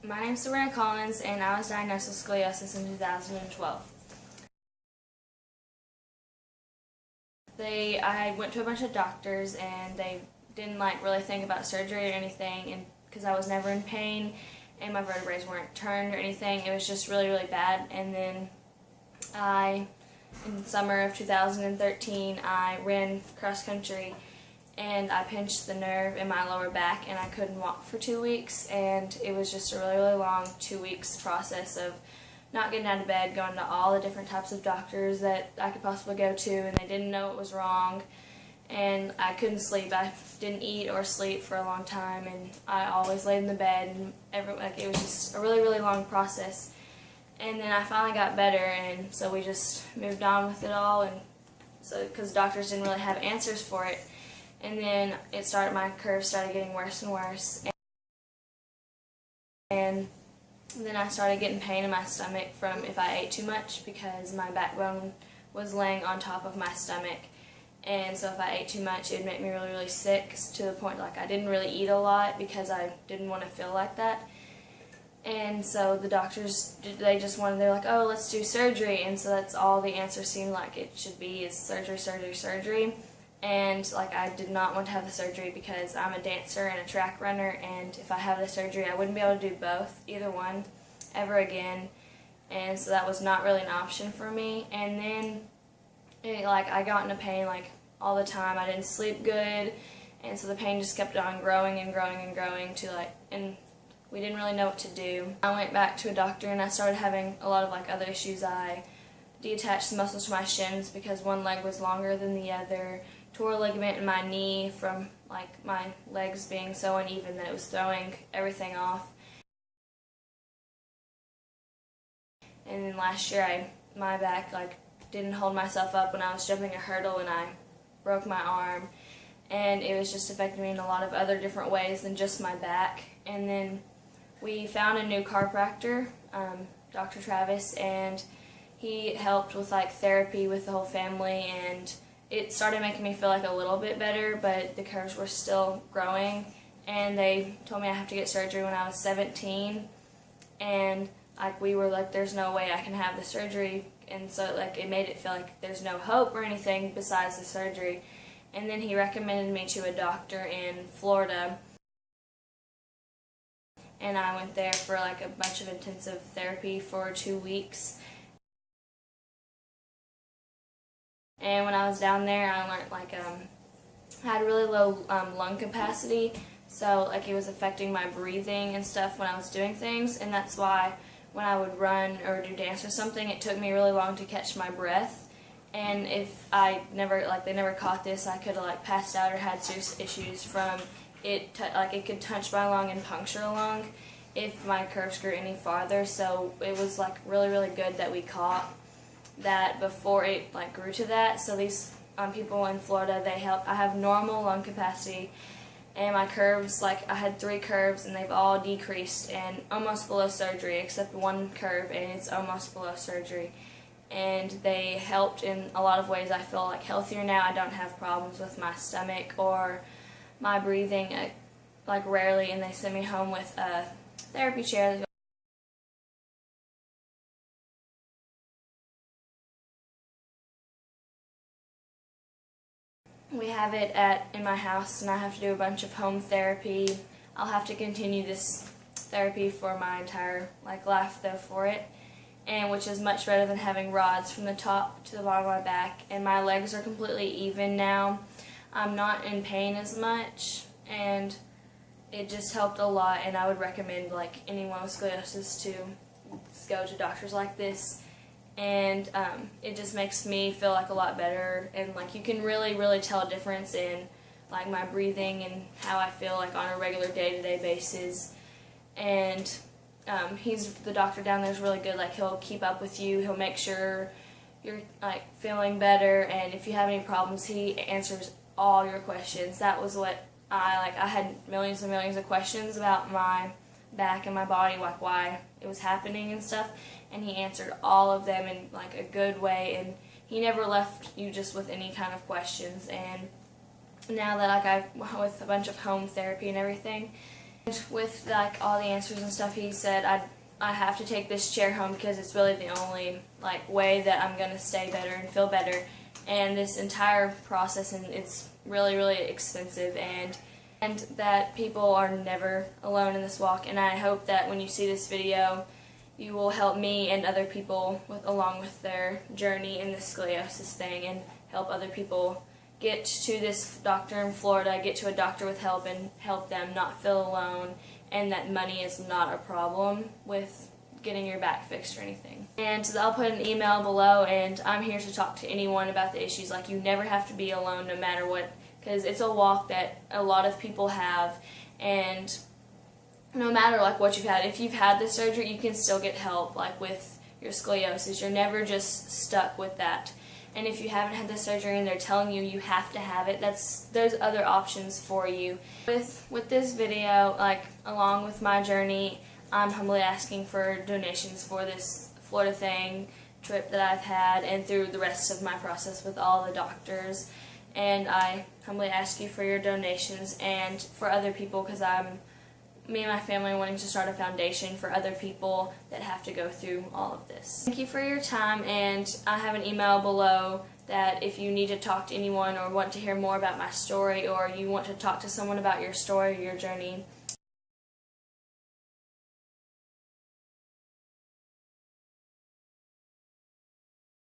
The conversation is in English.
My name is Sabrina and I was diagnosed with scoliosis in 2012. I went to a bunch of doctors and they didn't really think about surgery or anything, and because I was never in pain and my vertebrae weren't turned or anything. It was just really, really bad. And then in the summer of 2013, I ran cross country and I pinched the nerve in my lower back and I couldn't walk for 2 weeks, and it was just a really, really long 2 weeks process of not getting out of bed, going to all the different types of doctors that I could possibly go to, and they didn't know what was wrong, and I couldn't sleep. I didn't eat or sleep for a long time, and I always laid in the bed, and it was just a really, really long process. And then I finally got better, and so we just moved on with it all, and so because doctors didn't really have answers for it. And then my curves started getting worse and worse, and then I started getting pain in my stomach from if I ate too much, because my backbone was laying on top of my stomach. And so if I ate too much, it would make me really, really sick, to the point I didn't really eat a lot because I didn't want to feel like that. And so the doctors, they're like, oh, let's do surgery. And so that's all the answer seemed like it should be, is surgery, surgery, surgery. And I did not want to have the surgery because I'm a dancer and a track runner, and if I have the surgery I wouldn't be able to do either one, ever again. And so that was not really an option for me. And then I got into pain all the time. I didn't sleep good, and so the pain just kept on growing and growing and growing and we didn't really know what to do. I went back to a doctor and I started having a lot of other issues. I detached the muscles to my shins because one leg was longer than the other, tore a ligament in my knee from my legs being so uneven that it was throwing everything off. And then last year my back didn't hold myself up when I was jumping a hurdle, and I broke my arm, and it was just affecting me in a lot of other different ways than just my back. And then we found a new chiropractor, Dr. Travis, and he helped with therapy with the whole family, and it started making me feel a little bit better, but the curves were still growing, and they told me I have to get surgery when I was 17, and we were there's no way I can have the surgery, and so it made it feel like there's no hope or anything besides the surgery. And then he recommended me to a doctor in Florida, and I went there for a bunch of intensive therapy for 2 weeks. And when I was down there, I learned I had really low lung capacity, so it was affecting my breathing and stuff when I was doing things, and that's why when I would run or do dance or something, it took me really long to catch my breath. And if I never they never caught this, I could have passed out or had serious issues from it. It could touch my lung and puncture a lung if my curves grew any farther. So it was really, really good that we caught that before it grew to that. So these people in Florida, they helped. I have normal lung capacity, and my curves, I had 3 curves, and they've all decreased and almost below surgery, except one curve, and it's almost below surgery. And they helped in a lot of ways. I feel healthier now. I don't have problems with my stomach or my breathing rarely, and they send me home with a therapy chair. We have it in my house, and I have to do a bunch of home therapy. I'll have to continue this therapy for my entire life though for it, and which is much better than having rods from the top to the bottom of my back. And my legs are completely even now. I'm not in pain as much, and it just helped a lot. And I would recommend anyone with scoliosis to go to doctors like this. And it just makes me feel a lot better, and you can really, really tell a difference in my breathing and how I feel on a regular day-to-day basis. And the doctor down there is really good. He'll keep up with you. He'll make sure you're feeling better, and if you have any problems, he answers all your questions. That was what I had millions and millions of questions about my back and my body, why it was happening and stuff, and he answered all of them in a good way, and he never left you just with any kind of questions. And now that I've with a bunch of home therapy and everything, And with like all the answers and stuff, he said I have to take this chair home because it's really the only like way that I'm gonna stay better and feel better. And this entire process, and it's really, really expensive, and that people are never alone in this walk. And I hope that when you see this video, you will help me and other people along with their journey in this scoliosis thing, and help other people get to this doctor in Florida, get to a doctor with help, and help them not feel alone, and that money is not a problem with getting your back fixed or anything. And so I'll put an email below, and I'm here to talk to anyone about the issues. Like, you never have to be alone no matter what, because it's a walk that a lot of people have, and no matter like what you've had, if you've had the surgery, you can still get help like with your scoliosis. You're never just stuck with that. And if you haven't had the surgery and they're telling you you have to have it, there's other options for you. With this video, like along with my journey, I'm humbly asking for donations for this Florida trip that I've had, and through the rest of my process with all the doctors. And I humbly ask you for your donations, and for other people, because me and my family are wanting to start a foundation for other people that have to go through all of this. Thank you for your time, and I have an email below that if you need to talk to anyone or want to hear more about my story, or you want to talk to someone about your story or your journey,